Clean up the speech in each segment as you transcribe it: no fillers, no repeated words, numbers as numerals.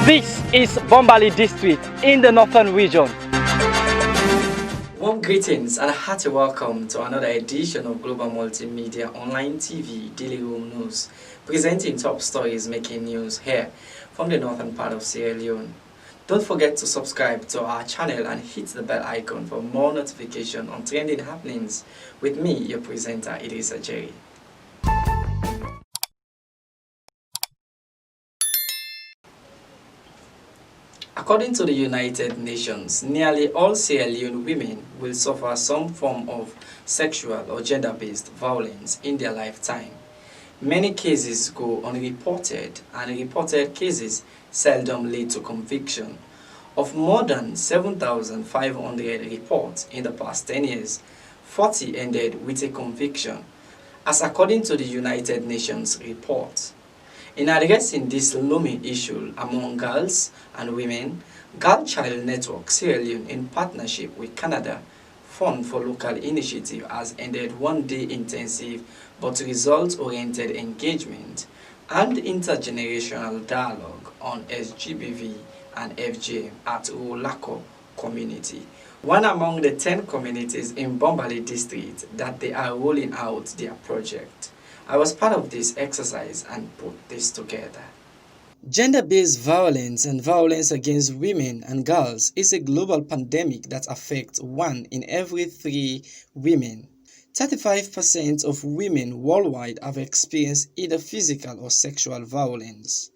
This is Bombali district in the northern region. Warm greetings and a hearty welcome to another edition of Global Multimedia Online TV Daily Room News, presenting top stories making news here from the northern part of Sierra Leone. Don't forget to subscribe to our channel and hit the bell icon for more notification on trending happenings with me, your presenter, Idrissa Jerry. According to the United Nations, nearly all Sierra Leone women will suffer some form of sexual or gender-based violence in their lifetime. Many cases go unreported, and reported cases seldom lead to conviction. Of more than 7,500 reports in the past 10 years, 40 ended with a conviction, as according to the United Nations report. In addressing this looming issue among girls and women, Girl Child Network Sierra Leone, in partnership with Canada Fund for Local Initiative, has ended one-day intensive but results-oriented engagement and intergenerational dialogue on SGBV and FGM at Rolacor community, one among the 10 communities in Bombali district that they are rolling out their project. I was part of this exercise and put this together. Gender-based violence and violence against women and girls is a global pandemic that affects 1 in every 3 women. 35% of women worldwide have experienced either physical or sexual violence,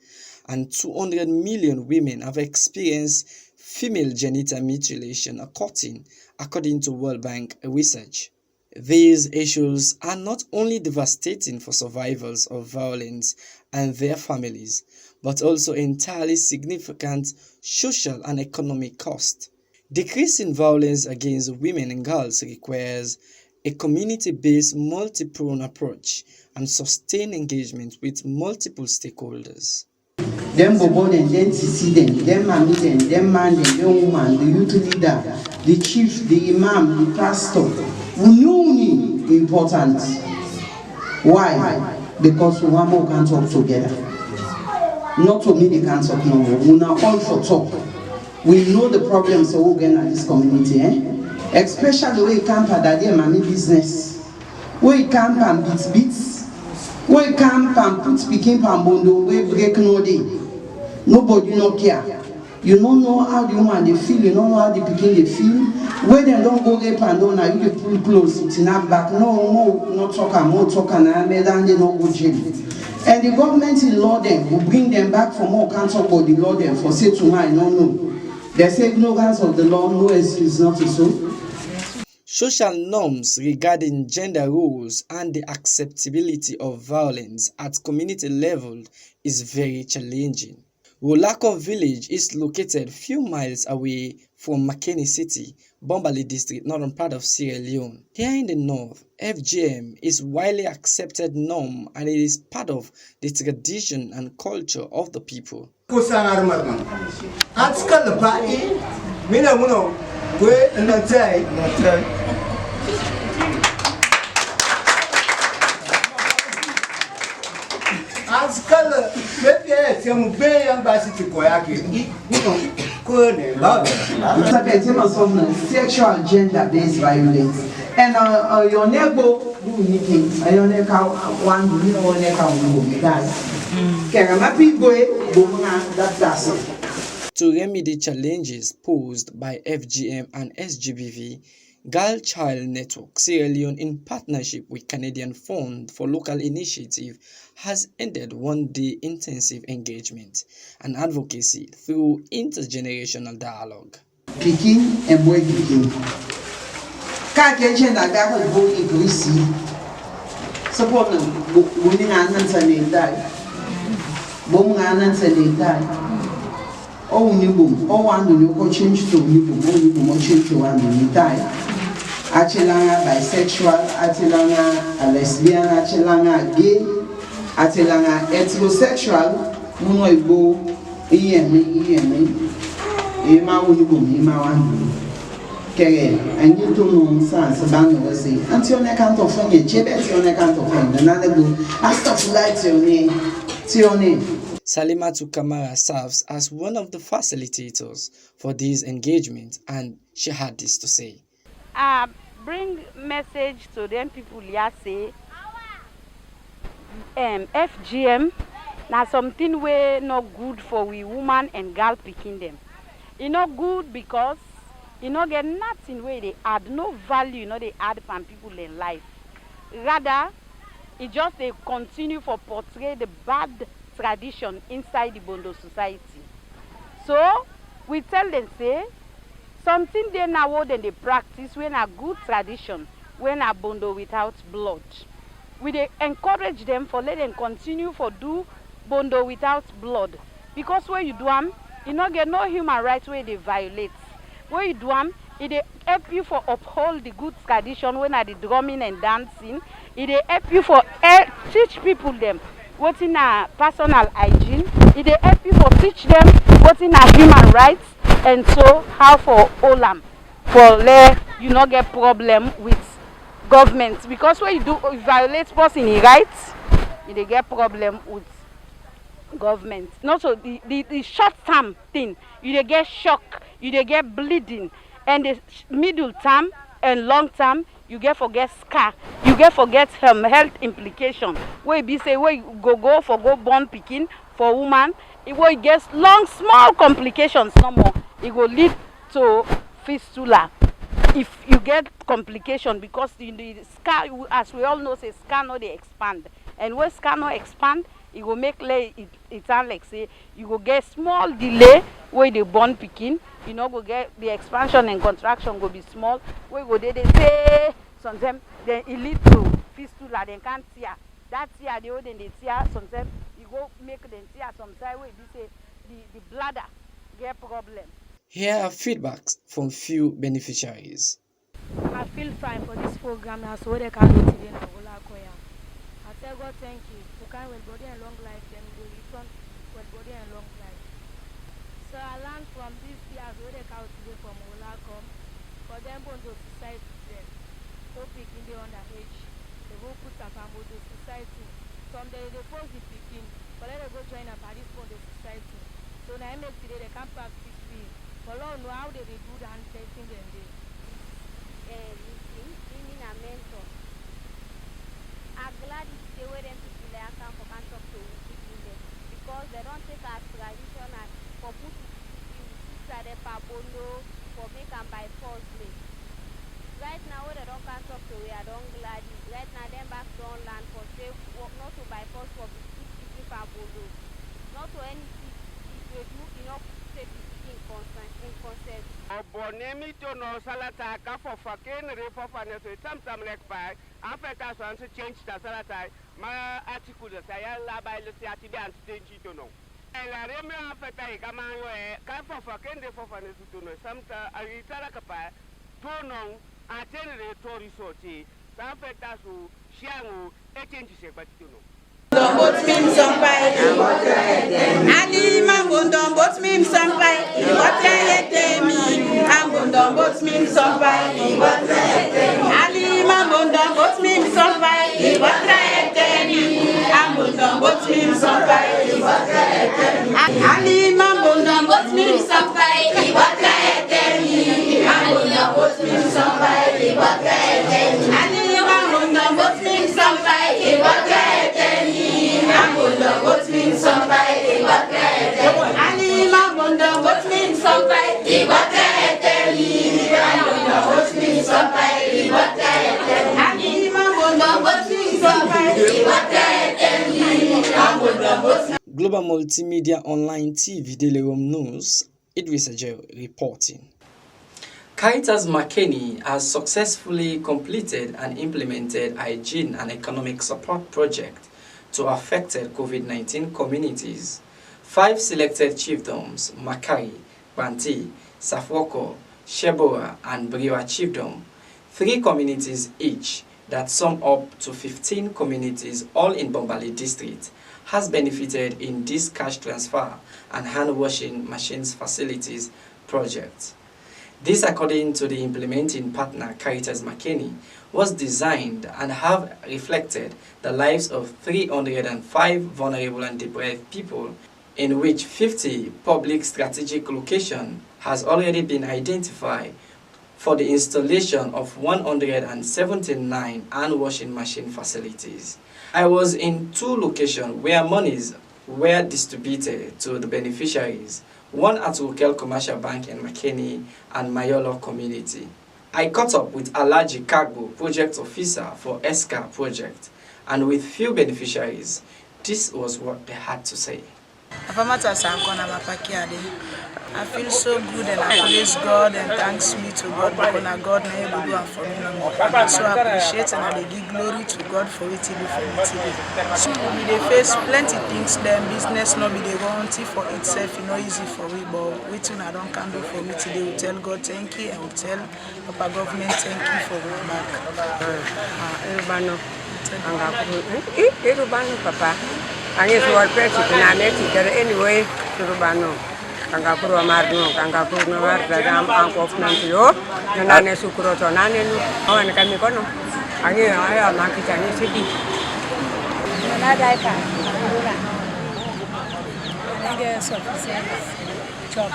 and 200 million women have experienced female genital mutilation, according to World Bank research. These issues are not only devastating for survivors of violence and their families, but also entirely significant social and economic cost. Decreasing violence against women and girls requires a community-based multi-pronged approach and sustained engagement with multiple stakeholders. Them bobo and then see them mammy them man, the young woman, the youth leader, the chief, the imam, the pastor. We know important. Why? Because we want more can talk together. Not to me they can't talk no more. We are all for talk. We know the problems of organ at this community, especially where you camp at that mammy business. Where you camp and beats. Where you camp and put speaking pambondo, where break no day. Nobody no care. You don't know how the woman they feel, you don't know how the pikin they feel. When they don't go rape and down, you get pull close, it's not back. No, more talk and they don't go jail. And the government in law them will bring them back for more council but the law them for say tonight, no. They say ignorance of the law, no excuse not to so. Social norms regarding gender roles and the acceptability of violence at community level is very challenging. Rolacor Village is located few miles away from Makeni City, Bombali district, northern part of Sierra Leone. Here in the north, FGM is widely accepted norm and it is part of the tradition and culture of the people. Sexual gender-based violence. And your neighbor do anything. Your neighbor one do you know To remedy challenges posed by FGM and SGBV, Girl Child Network Sierra Leone, in partnership with Canadian Fund for Local Initiative, has ended one-day intensive engagement and advocacy through intergenerational dialogue. Picking and boy picking. Can't I go increase. Support them winning an answer they die. Boom an answer they die. Oh, new boom. Oh, one will you change to new boom. Oh, you will change to one will die. Achelanga bisexual, achelanga lesbian, achelanga gay, achelanga heterosexual, muno ibo, iyeme, ema unibo, ema wandu. Kere, and you don't know sans bando say, until you can't offend you, chebet you can't offend, another go, I stop light your name. Salimatu Kamara serves as one of the facilitators for these engagements, and she had this to say. Bring message to them people here say FGM na something wey not good for we woman and girl picking them. It not good because you no get nothing where they add, no value, they add from people in life. Rather, it just they continue for portray the bad tradition inside the Bondo society. So we tell them say something they now then they practice when a good tradition, when a Bondo without blood. We they encourage them for let them continue for do Bondo without blood, because when you do them, you not get no human rights where they violate. When you do them, it help you for uphold the good tradition when at the drumming and dancing. It help you for teach people them what in a personal hygiene. It help you for teach them what in a human rights, and so how for Olam for let you not get problem with government, because when you violate person rights, you get problem with government. Not so the short term thing, you get shock, you get bleeding, and the middle term and long term you get forget scar, you get forget health implication. Where be say where you go for go born picking for woman, it will get long small complications no more. It will lead to fistula if you get complication, because the scar, as we all know, say scar no they expand, and when scar no expand, it will make it sound like say you go get small delay where the born picking, you know, go get the expansion and contraction go be small. Where go they say sometimes then it lead to fistula, then can't tear. That tear they hold in the tear, sometimes you go make them tear sometimes where they say the bladder get problem. Here are feedbacks from few beneficiaries. I feel fine for this program now, so they can go to the Rolacor. I tell God thank you. You can well body and long life, then you will return well body and long life. So I learned from this year so they can today from Rolacor. For them go to society then. So picking the underage. They go put up and go to society. Someday they force the picking, but then they go join up at this point of society. So now I make today they can't practice free. But Lord know how they do the hand testing them there. Being a mentor. I'm glad it's the way them people they come for can talk to people there, because they don't take as tradition as for put sister de pabono for make them by force way. Right now they don't can talk to we, I don't glad it. Right now them back don't learn for say not to by force for people pabono. Not to any if you know say in consent. Bonemi to no salata ka for fucking refofane so sometimes like by after so change the salata ma article say la by le ati be anti to no la remi after ka man yo ka for fucking refofane to no sometimes I tell ka pa to no atene to resort after so shiangu e change se ba to no. Botsmin sampai Ali mambondom botsmin sampai Iwatayetemi Ambondom botsmin sampai Iwatayetemi Ali mambondom botsmin sampai Iwatayetemi Ambondom botsmin sampai Iwatayetemi Ali mambondom botsmin sampai Iwatayetemi Ambondom botsmin sampai Iwatayetemi Ali mambondom botsmin sampai Iwatayetemi Global Multimedia Online TV Daily Room News, Idris Ajay reporting. Caritas Makeni has successfully completed and implemented hygiene and economic support project to affected COVID-19 communities. 5 selected chiefdoms, Makari, Banti, Safwoko, Shebora, and Briwa chiefdom, 3 communities each that sum up to 15 communities all in Bombali district, has benefited in this cash transfer and hand washing machines facilities project. This, according to the implementing partner Caritas Makeni, was designed and have reflected the lives of 305 vulnerable and deprived people in which 50 public strategic locations has already been identified for the installation of 179 hand-washing machine facilities. I was in 2 locations where monies were distributed to the beneficiaries, one at Rolacor Commercial Bank in Makeni and Mayolo community. I caught up with Alaji Kagbo, project officer for ESCA project, and with few beneficiaries, this was what they had to say. I feel so good and I praise God and thanks me to God because God na able do and for me. So I appreciate and I give glory to God for it to do for me today. So we dey face plenty things, then business no be the warranty for itself, you know, easy for we, but waiting I don't can do for me today. We tell God thank you and we tell Papa government thank you for going back. Papa. And it's more precious than anyway, Rubano. Kangapuru Marno, Kangapuru Margam, Uncle Nantio, Nane Sukuroto, Nane, and Kamikono. I am Makitani City. I guess job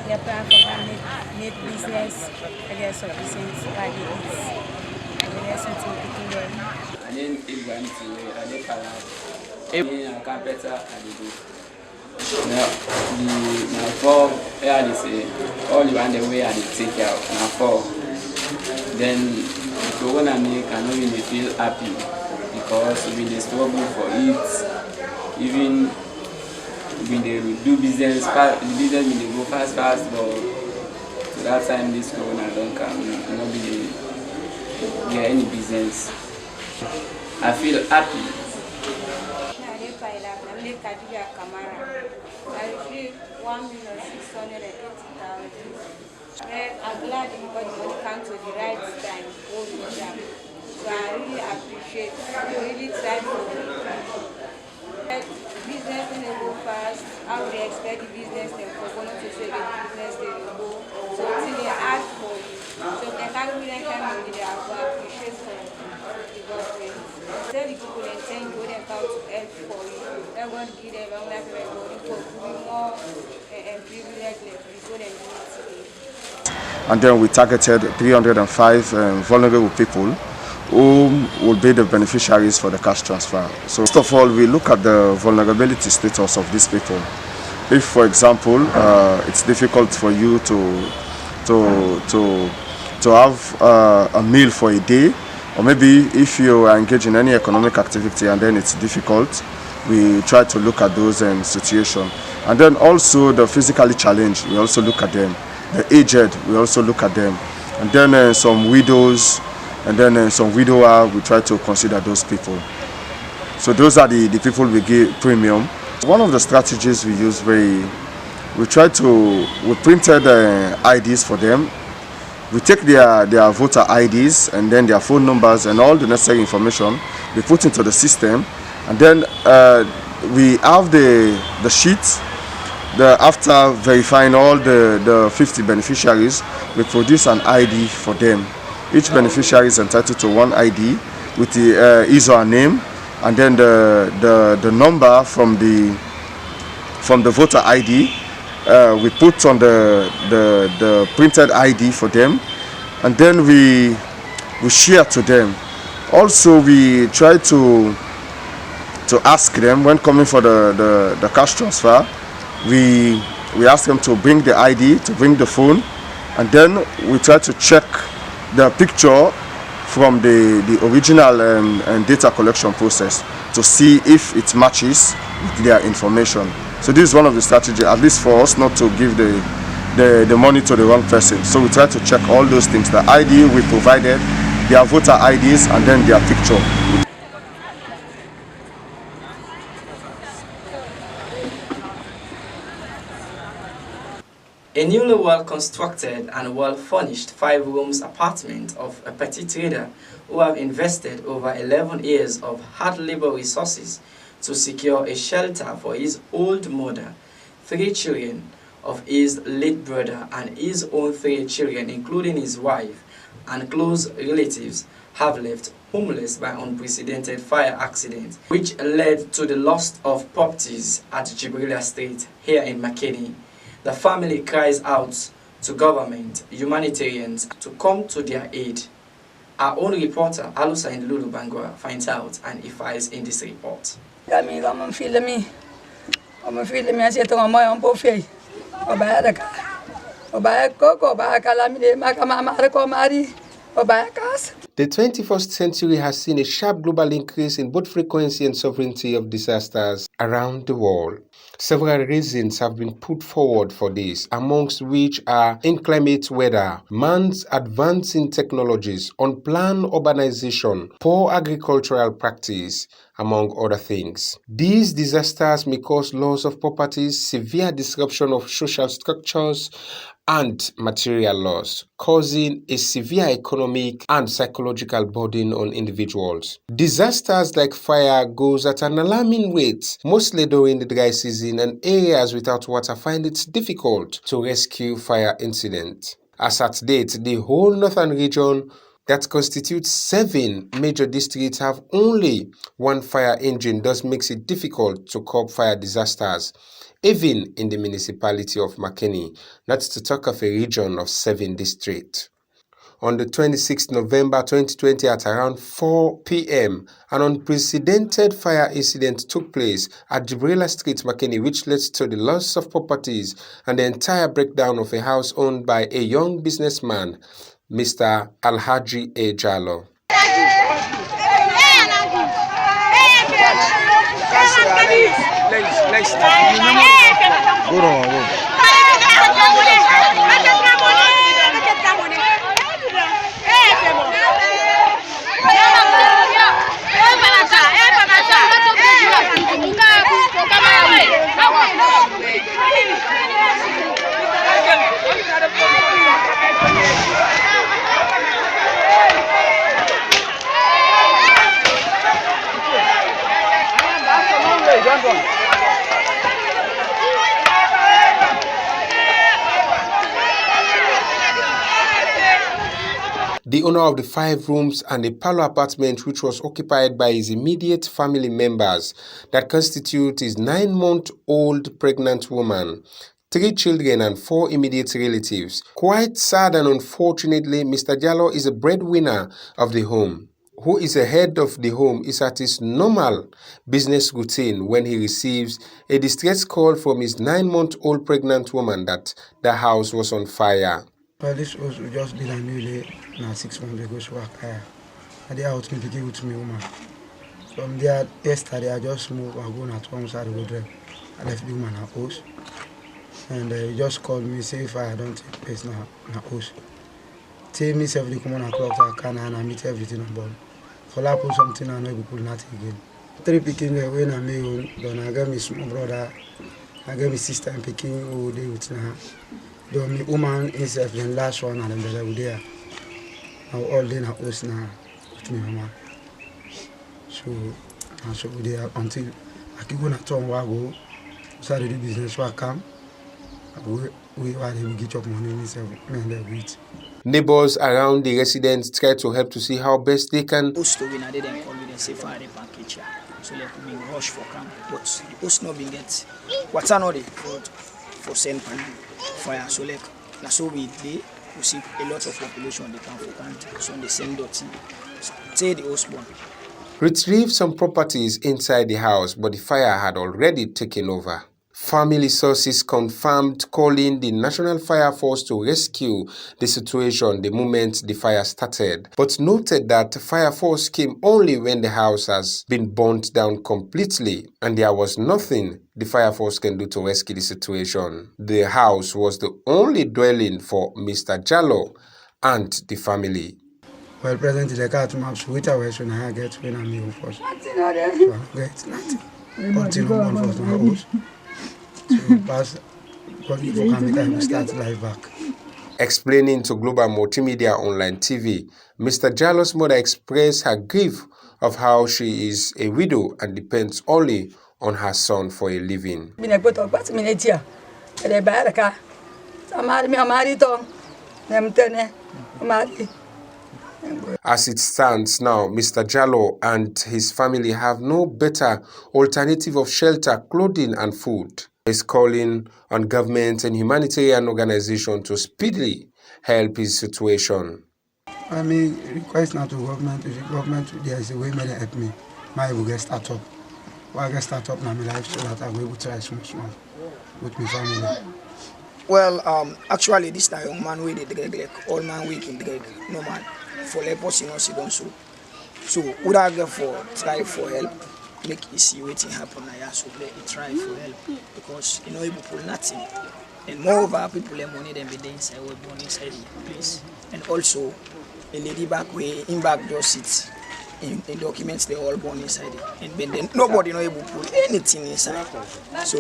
they plan for need business, I guess sufficient and the rest of the and then if one to a carpenter and the now for where they say all you want the way I take care of now for then if you wanna make I know you may feel happy because we dey struggle for it, even when they do business the business when they go fast but to that time this corona don't come not be get any business. I feel happy. I received 1,680,000. I'm glad everybody will come to the right time. So I really appreciate. You really tried for me. Business when they go fast, I would expect the business them for going to say the business they will go. So till they ask for you. So they can't really come with the appreciate for the government. Tell the people and thank you them come to help for you. They're going to give them long life everybody for doing more and privilege so they do it today. And then we targeted 305 vulnerable people who will be the beneficiaries for the cash transfer. So first of all, we look at the vulnerability status of these people. If, for example, it's difficult for you to have a meal for a day, or maybe if you are engaged in any economic activity and then it's difficult, we try to look at those situations. And then also the physically challenged, we also look at them. The aged, we also look at them. And then some widows, and then some widower, we try to consider those people. So those are the people we give premium. One of the strategies we use, we printed IDs for them. We take their voter IDs and then their phone numbers and all the necessary information we put into the system, and then we have the sheets. After verifying all the 50 beneficiaries, we produce an ID for them. Each beneficiary is entitled to one ID with his or her name, and then the number from the voter ID. We put on the printed ID for them, and then we share to them. Also, we try to ask them when coming for the cash transfer. We ask them to bring the ID, to bring the phone, and then we try to check the picture from the original data collection process to see if it matches with their information. So this is one of the strategies, at least for us, not to give the money to the wrong person. So we try to check all those things. The ID we provided, their voter IDs, and then their picture. A newly well-constructed and well-furnished 5-room apartment of a petty trader who have invested over 11 years of hard labor resources to secure a shelter for his old mother, 3 children of his late brother, and his own 3 children, including his wife and close relatives, have left homeless by unprecedented fire accident, which led to the loss of properties at Gabriella Street here in Makeni. The family cries out to government, humanitarians to come to their aid. Our own reporter, Alusa in Lulu Bangura, finds out and files in this report. The 21st century has seen a sharp global increase in both frequency and severity of disasters around the world. Several reasons have been put forward for this, amongst which are inclement weather, man's advancing technologies, unplanned urbanization, poor agricultural practice, among other things. These disasters may cause loss of properties, severe disruption of social structures, and material loss, causing a severe economic and psychological burden on individuals. Disasters like fire goes at an alarming rate, mostly during the dry season, and areas without water find it difficult to rescue fire incidents. As at date, the whole northern region that constitutes 7 major districts have only 1 fire engine, thus makes it difficult to curb fire disasters, even in the municipality of Makeni, not to talk of a region of 7 districts. On the 26th November 2020 at around 4 p.m., an unprecedented fire incident took place at Gabriella Street, Makeni, which led to the loss of properties and the entire breakdown of a house owned by a young businessman, Mr. Alhaji A. Jallo. The owner of the 5 rooms and a parlor apartment, which was occupied by his immediate family members that constitute his 9-month-old pregnant woman, 3 children and 4 immediate relatives. Quite sad and unfortunately, Mr. Jallo is a breadwinner of the home, who is the head of the home, is at his normal business routine when he receives a distress call from his 9-month-old pregnant woman that the house was on fire. Well, this was just been a new now 6 months ago, so I did out with me woman. From there, yesterday I just moved and go at home side of the road. I left the woman at house. And he just called me, say if I don't take place now house. Tell me 7 o'clock I can and I meet everything on board. For I put something I know we pull nothing again. 3 picking when I made then I got me small brother, I got me sister and picking all day with now. The woman is the last one and then they were there. Now all day now house now with me mama. So we there until I keep going to town where I go. So I do business so I come. We get up money and Neighbors around the residents try to help to see how best they can. So let me rush for camp, but the host not being get what's another for send fire. So like so we see a lot of population they come for camp, so they send dirty. Say the host born. Retrieve some properties inside the house, but the fire had already taken over. Family sources confirmed calling the National Fire Force to rescue the situation the moment the fire started, but noted that the fire force came only when the house has been burnt down completely and there was nothing the fire force can do to rescue the situation. The house was the only dwelling for Mr. Jallo and the family. Well, presently the cat maps with a way when I get when I'm here first. So I get nothing until I'm on first my house. Explaining to Global Multimedia Online TV, Mr. Jallo's mother expressed her grief of how she is a widow and depends only on her son for a living. As it stands now, Mr. Jallo and his family have no better alternative of shelter, clothing and food. He is calling on government and humanitarian organizations to speedily help his situation. I mean, request now to government, if the government, there is a way may they help me. My will get start up. Well, I get start up now my life so that I will able to try small with my family. Well, actually, this time young man we did like all man week in Greg, no man. For let us see don't so would I go for try for help, make you see what happen now, so let it try for help because you know people pull nothing. And moreover, people have money than be there inside what born inside the place. And also a lady back way in back just sits in documents they all born inside it. And then nobody know able to pull anything inside. So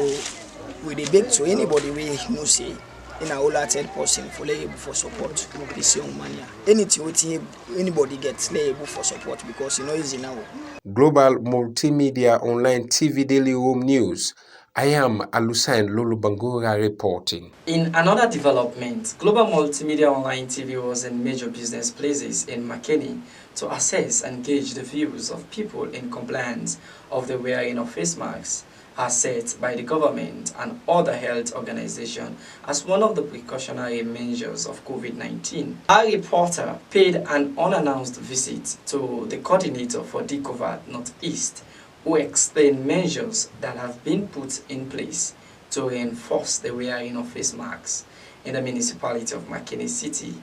we dey beg to anybody we no say in a whole third person for able for support this young man here. Anything with anybody gets able for support because you know easy now. Global Multimedia Online TV Daily Home News. I am Alusain Lulu Bangura reporting. In another development, Global Multimedia Online TV was in major business places in Makeni to assess and gauge the views of people in compliance of the wearing of face masks as set by the government and other health organizations as one of the precautionary measures of COVID-19. Our reporter paid an unannounced visit to the coordinator for DCOVAD Northeast, who explained measures that have been put in place to reinforce the wearing of face masks in the municipality of Makeni City.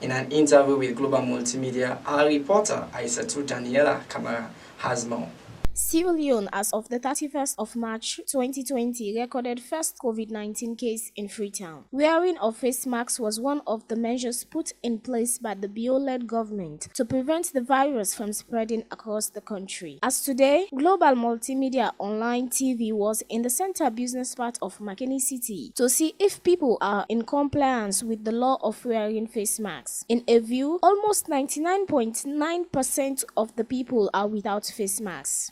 In an interview with Global Multimedia, our reporter Aisatu Daniela Kamara has more. Sierra Leone, as of the 31st of March 2020, recorded first COVID-19 case in Freetown. Wearing of face masks was one of the measures put in place by the BO-led government to prevent the virus from spreading across the country. As today, Global Multimedia Online TV was in the center business part of Makeni City to see if people are in compliance with the law of wearing face masks. In a view, almost 99.9% of the people are without face masks.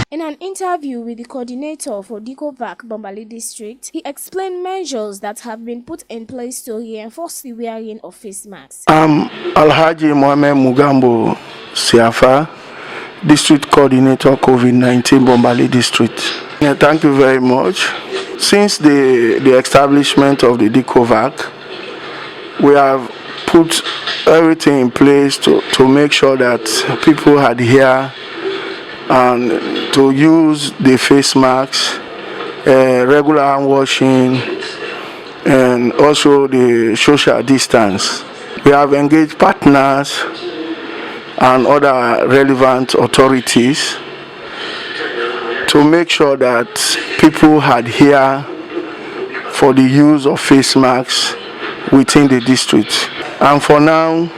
In an interview with the coordinator for DCOVAC Bombali district, he explained measures that have been put in place to reinforce the wearing of face masks. Alhaji Mohamed Mugambo Siafa, District Coordinator COVID-19 Bombali District. Thank you very much. Since the establishment of the DCOVAC, we have put everything in place to make sure that people adhere and to use the face masks, regular hand washing, and also the social distance. We have engaged partners and other relevant authorities to make sure that people adhere for the use of face masks within the district. And for now,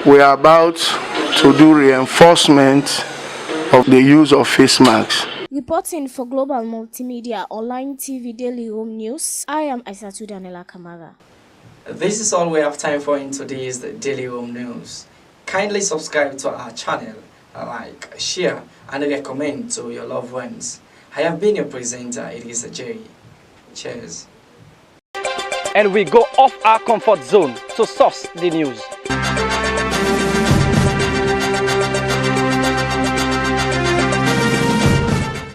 we are about to do reinforcement of the use of face masks. Reporting for Global Multimedia Online TV Daily Home News, I am Aisatu Daniela Kamara. This is all we have time for in today's Daily Home News. Kindly subscribe to our channel, like, share, and recommend to your loved ones. I have been your presenter, it is Jerry. Cheers. And we go off our comfort zone to source the news.